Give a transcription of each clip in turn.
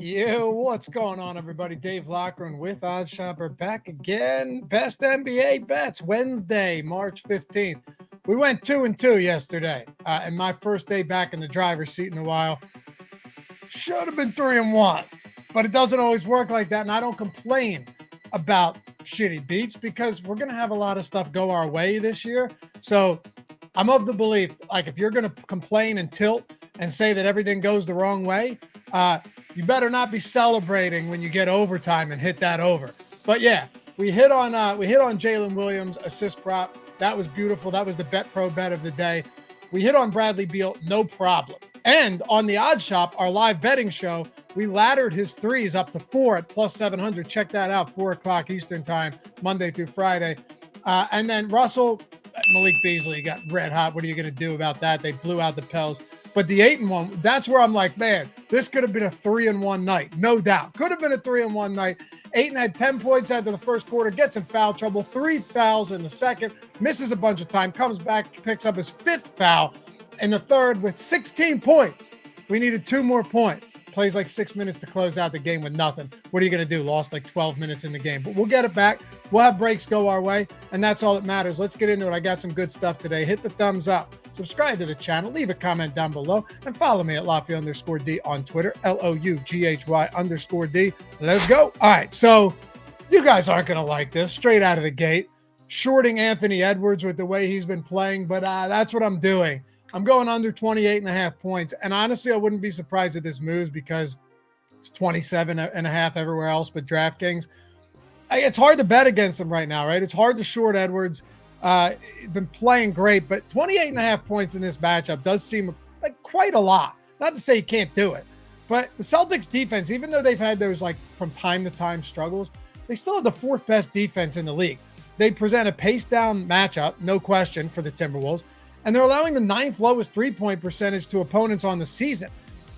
Yo, what's going on, everybody? Dave Lockren with OddsShopper back again. Best NBA bets Wednesday, March 15th. We went 2-2 yesterday, and my first day back in the driver's seat in a while. Should have been 3-1, but it doesn't always work like that. And I don't complain about shitty beats because we're going to have a lot of stuff go our way this year. So I'm of the belief, like, if you're going to complain and tilt and say that everything goes the wrong way, you better not be celebrating when you get overtime and hit that over. But yeah, we hit on Jalen Williams assist prop. That was beautiful. That was the Bet Pro bet of the day. We hit on Bradley Beal, no problem. And on the Odd Shop, our live betting show, we laddered his threes up to 4 at plus 700. Check that out, 4 o'clock Eastern time, Monday through Friday. And then Malik Beasley got red hot. What are you going to do about that? They blew out the Pels. But the 8-1, that's where I'm like, man, this could have been a 3-1 night. No doubt. Could have been a 3-1 night. Ayton had 10 points after the first quarter, gets in foul trouble, 3 fouls in the second, misses a bunch of time, comes back, picks up his 5th foul in the third with 16 points. We needed 2 more points. Plays like 6 minutes to close out the game with nothing. What are you going to do? Lost like 12 minutes in the game. But we'll get it back. We'll have breaks go our way, and that's all that matters. Let's get into it. I got some good stuff today. Hit the thumbs up. Subscribe to the channel. Leave a comment down below. And follow me at Loughy_D on Twitter. LOUGHY_D. Let's go. All right, so you guys aren't going to like this. Straight out of the gate. Shorting Anthony Edwards with the way he's been playing, but that's what I'm doing. I'm going under 28.5 points. And honestly, I wouldn't be surprised if this moves because it's 27.5 everywhere else but DraftKings. It's hard to bet against him right now, right? It's hard to short Edwards. Been playing great, but 28.5 points in this matchup does seem like quite a lot. Not to say you can't do it, but the Celtics defense, even though they've had those like from time to time struggles, they still have the 4th best defense in the league. They present a pace down matchup, no question, for the Timberwolves. And they're allowing the 9th lowest 3-point percentage to opponents on the season.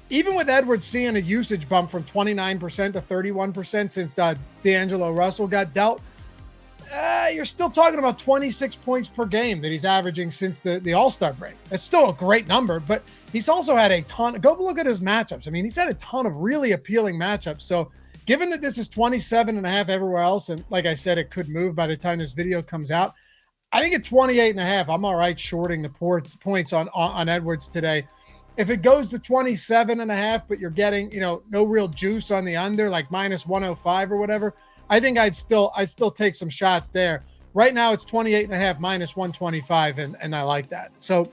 Even with Edwards seeing a usage bump from 29% to 31% since D'Angelo Russell got dealt, you're still talking about 26 points per game that he's averaging since the All-Star break. That's still a great number, but he's also had a ton. Go look at his matchups. I mean, he's had a ton of really appealing matchups. So given that this is 27.5 everywhere else, and like I said, it could move by the time this video comes out, I think at 28.5, I'm all right shorting the points on Edwards today. If it goes to 27.5, but you're getting, no real juice on the under, like minus 105 or whatever, I think I'd still take some shots there. Right now it's 28.5 minus 125, and I like that. So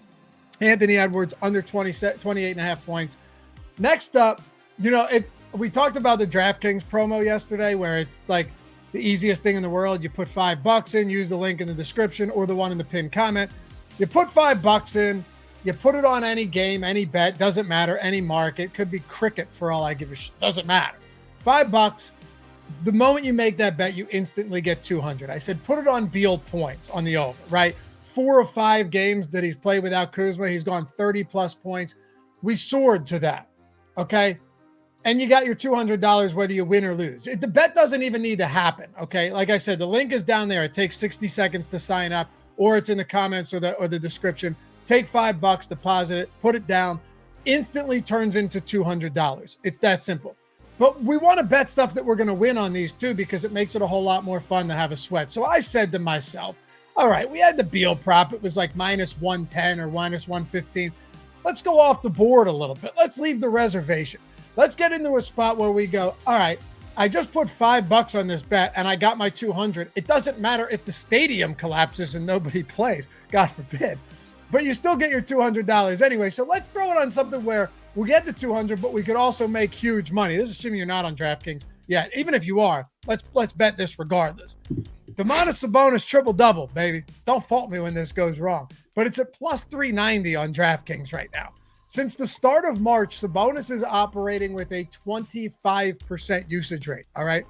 Anthony Edwards under 28.5 points. Next up, if we talked about the DraftKings promo yesterday, where it's like the easiest thing in the world. You put $5 in, use the link in the description or the one in the pinned comment. You put $5 in, you put it on any game, any bet, doesn't matter, any market, could be cricket for all I give a shit, doesn't matter. $5, the moment you make that bet, you instantly get 200. I said, put it on Beal points on the over, right? 4 of 5 games that he's played without Kuzma, he's gone 30 plus points. We soared to that, okay? And you got your $200 whether you win or lose. The bet doesn't even need to happen, okay? Like I said, the link is down there. It takes 60 seconds to sign up, or it's in the comments or the description. Take $5, deposit it, put it down. Instantly turns into $200. It's that simple. But we want to bet stuff that we're going to win on these too because it makes it a whole lot more fun to have a sweat. So I said to myself, all right, we had the Beal prop. It was like minus 110 or minus 115. Let's go off the board a little bit. Let's leave the reservation. Let's get into a spot where we go, all right, I just put $5 on this bet and I got my 200. It doesn't matter if the stadium collapses and nobody plays, God forbid, but you still get your $200 anyway. So let's throw it on something where we'll get the 200, but we could also make huge money. This is assuming you're not on DraftKings yet. Even if you are, let's bet this regardless. Domantas Sabonis triple-double, baby. Don't fault me when this goes wrong, but it's at plus 390 on DraftKings right now. Since the start of March, Sabonis is operating with a 25% usage rate, all right?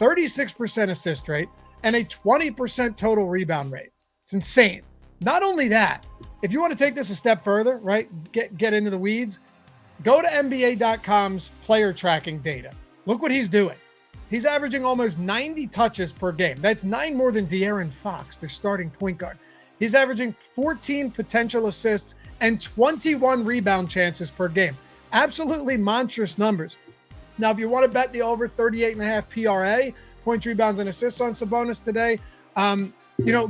36% assist rate and a 20% total rebound rate. It's insane. Not only that, if you want to take this a step further, right, get into the weeds, go to NBA.com's player tracking data. Look what he's doing. He's averaging almost 90 touches per game. That's 9 more than De'Aaron Fox, their starting point guard. He's averaging 14 potential assists and 21 rebound chances per game. Absolutely monstrous numbers. Now, if you want to bet the over 38.5 PRA, points, rebounds, and assists on Sabonis today,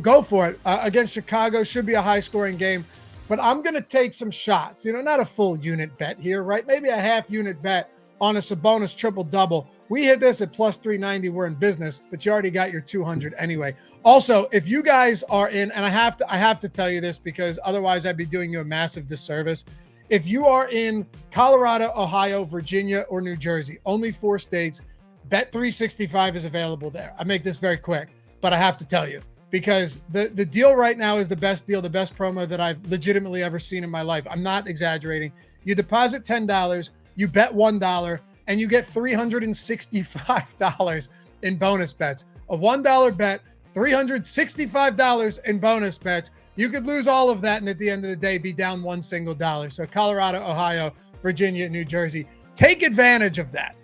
go for it. Against Chicago, should be a high-scoring game. But I'm going to take some shots. Not a full unit bet here, right? Maybe a half unit bet on a Sabonis triple-double. We hit this at plus 390. We're in business, but you already got your 200 anyway. Also, if you guys are in, and I have to tell you this because otherwise I'd be doing you a massive disservice. If you are in Colorado, Ohio, Virginia, or New Jersey, only 4 states, Bet365 is available there. I make this very quick, but I have to tell you because the deal right now is the best deal, the best promo that I've legitimately ever seen in my life. I'm not exaggerating. You deposit $10, you bet $1, and you get $365 in bonus bets. A $1 bet, $365 in bonus bets. You could lose all of that and at the end of the day be down $1 single dollar. So Colorado, Ohio, Virginia, New Jersey, take advantage of that.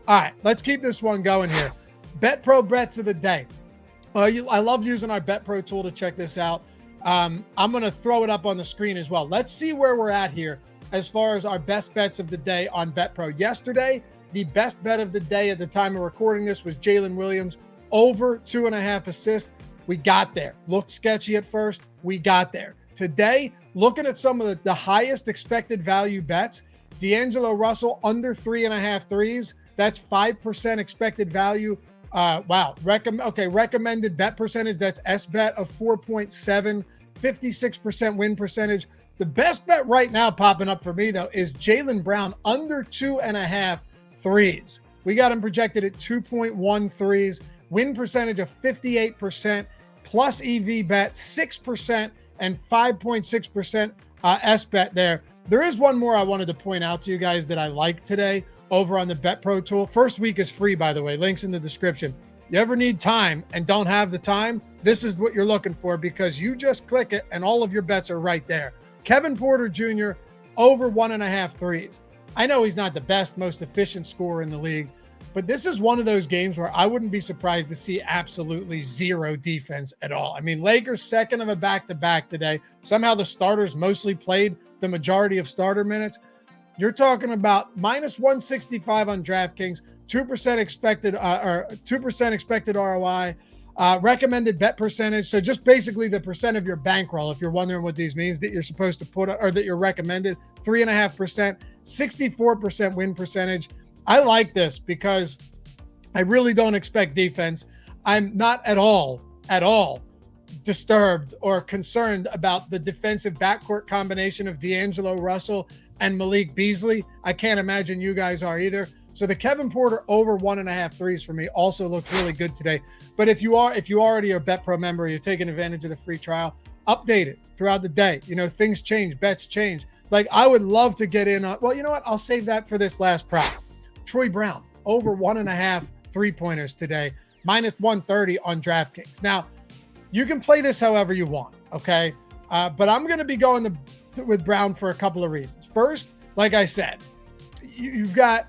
All right, let's keep this one going here. Bet Pro bets of the day. I love using our Bet Pro tool to check this out. I'm going to throw it up on the screen as well. Let's see where we're at here as far as our best bets of the day on Bet Pro. Yesterday, the best bet of the day at the time of recording this was Jalen Williams over 2.5 assists. We got there. Looked sketchy at first. We got there. Today, looking at some of the highest expected value bets, D'Angelo Russell under 3.5 threes. That's 5% expected value. Wow. Recommended bet percentage. That's SBet of 4.7, 56% win percentage. The best bet right now popping up for me, though, is Jaylen Brown under 2.5 threes. We got him projected at 2.1 threes. Win percentage of 58%, plus EV bet 6% and 5.6% SBet there. There is one more I wanted to point out to you guys that I like today over on the Bet Pro tool. First week is free, by the way. Links in the description. You ever need time and don't have the time? This is what you're looking for because you just click it and all of your bets are right there. Kevin Porter Jr. over 1.5 threes. I know he's not the best, most efficient scorer in the league, but this is one of those games where I wouldn't be surprised to see absolutely zero defense at all. I mean, Lakers second of a back-to-back today. Somehow the starters mostly played the majority of starter minutes. You're talking about minus 165 on DraftKings, 2% expected or 2% expected ROI, recommended bet percentage. So just basically the percent of your bankroll, if you're wondering what these means, that you're supposed to put or that you're recommended, 3.5%, 64% win percentage. I like this because I really don't expect defense. I'm not at all disturbed or concerned about the defensive backcourt combination of D'Angelo Russell and Malik Beasley. I can't imagine you guys are either. So the Kevin Porter over 1.5 threes for me also looks really good today. But if you already are a Bet Pro member, you're taking advantage of the free trial, update it throughout the day. Things change, bets change. Like I would love to get in on, well, you know what? I'll save that for this last prop. Troy Brown over 1.5 3-pointers today, minus 130 on DraftKings. Now, you can play this however you want, okay? But I'm going to be going with Brown for a couple of reasons. First, like I said, you've got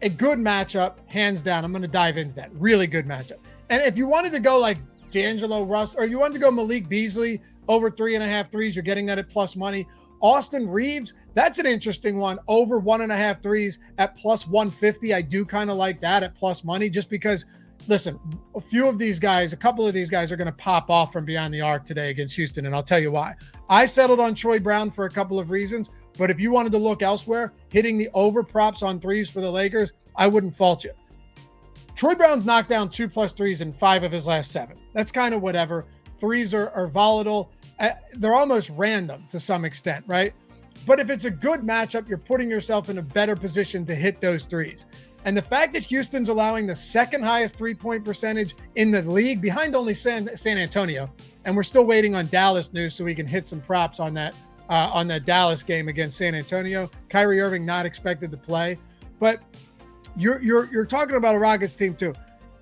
a good matchup, hands down. I'm going to dive into that. Really good matchup. And if you wanted to go like D'Angelo Russell, or you wanted to go Malik Beasley over 3.5 threes, you're getting that at plus money. Austin Reeves, that's an interesting one. Over 1.5 threes at plus 150. I do kind of like that at plus money just because, listen, a couple of these guys are going to pop off from beyond the arc today against Houston, and I'll tell you why. I settled on Troy Brown for a couple of reasons, but if you wanted to look elsewhere, hitting the over props on threes for the Lakers, I wouldn't fault you. Troy Brown's knocked down 2+ threes in 5 of his last 7. That's kind of whatever. Threes are volatile. They're almost random to some extent, right? But if it's a good matchup, you're putting yourself in a better position to hit those threes. And the fact that Houston's allowing the second highest 3-point percentage in the league, behind only San Antonio, and we're still waiting on Dallas news so we can hit some props on that Dallas game against San Antonio. Kyrie Irving not expected to play, but you're talking about a Rockets team too.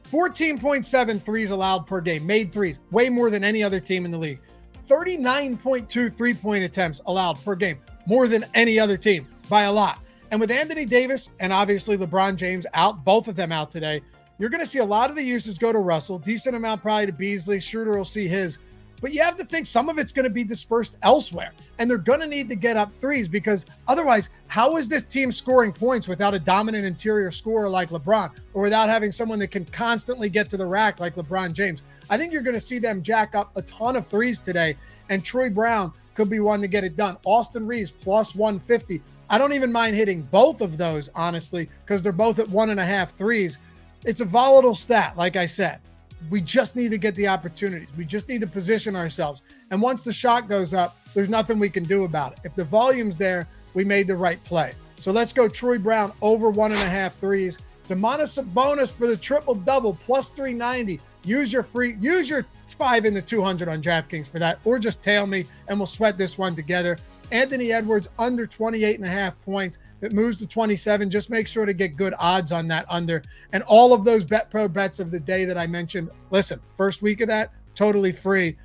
14.7 threes allowed per game, made threes, way more than any other team in the league. 39.2 3-point attempts allowed per game, more than any other team by a lot. And with Anthony Davis and obviously LeBron James out, both of them out today, you're going to see a lot of the usage go to Russell, decent amount probably to Beasley. Schroeder will see his. but you have to think some of it's going to be dispersed elsewhere. And they're going to need to get up threes, because otherwise, how is this team scoring points without a dominant interior scorer like LeBron, or without having someone that can constantly get to the rack like LeBron James? I think you're going to see them jack up a ton of threes today, and Troy Brown could be one to get it done. Austin Reeves plus 150. I don't even mind hitting both of those, honestly, because they're both at 1.5 threes. It's a volatile stat, like I said. We just need to get the opportunities. We just need to position ourselves. And once the shot goes up, there's nothing we can do about it. If the volume's there, we made the right play. So let's go Troy Brown over 1.5 threes. Domantas Sabonis for the triple-double, plus 390. Use your 5 in the 200 on DraftKings for that, or just tail me and we'll sweat this one together. Anthony Edwards under 28.5 points. If it moves to 27, just make sure to get good odds on that under. And all of those BetPro bets of the day that I mentioned, listen, first week of that, totally free.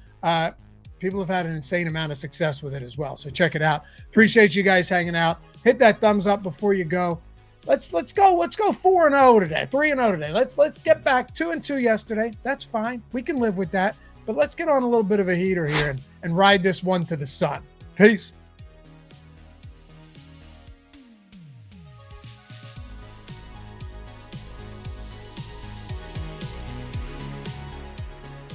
People have had an insane amount of success with it as well. So check it out. Appreciate you guys hanging out. Hit that thumbs up before you go. Let's go 4-0 today, 3-0 today. Let's get back 2-2 yesterday. That's fine. We can live with that. But let's get on a little bit of a heater here and ride this one to the sun. Peace.